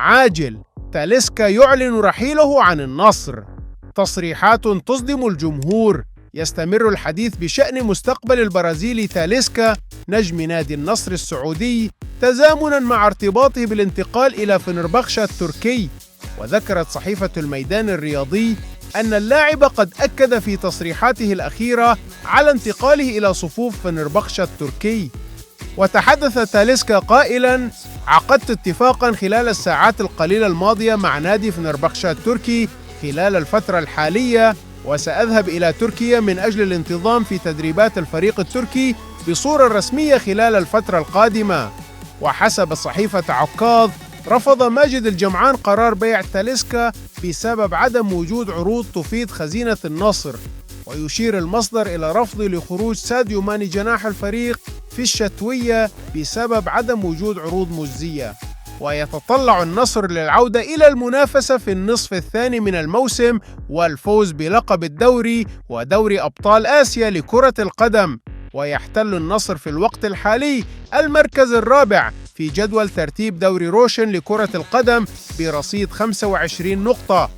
عاجل، تاليسكا يعلن رحيله عن النصر. تصريحات تصدم الجمهور. يستمر الحديث بشأن مستقبل البرازيلي تاليسكا نجم نادي النصر السعودي تزامناً مع ارتباطه بالانتقال إلى فنربخشة التركي. وذكرت صحيفة الميدان الرياضي أن اللاعب قد أكد في تصريحاته الأخيرة على انتقاله إلى صفوف فنربخشة التركي. وتحدث تاليسكا قائلاً: عقدت اتفاقاً خلال الساعات القليلة الماضية مع نادي فنربخشة التركي خلال الفترة الحالية، وسأذهب إلى تركيا من أجل الانتظام في تدريبات الفريق التركي بصورة رسمية خلال الفترة القادمة. وحسب صحيفة عكاظ، رفض ماجد الجمعان قرار بيع تاليسكا بسبب عدم وجود عروض تفيد خزينة النصر. ويشير المصدر إلى رفض لخروج ساديو ماني جناح الفريق في الشتوية بسبب عدم وجود عروض مجزية. ويتطلع النصر للعودة إلى المنافسة في النصف الثاني من الموسم والفوز بلقب الدوري ودوري أبطال آسيا لكرة القدم. ويحتل النصر في الوقت الحالي المركز الرابع في جدول ترتيب دوري روشن لكرة القدم برصيد 25 نقطة،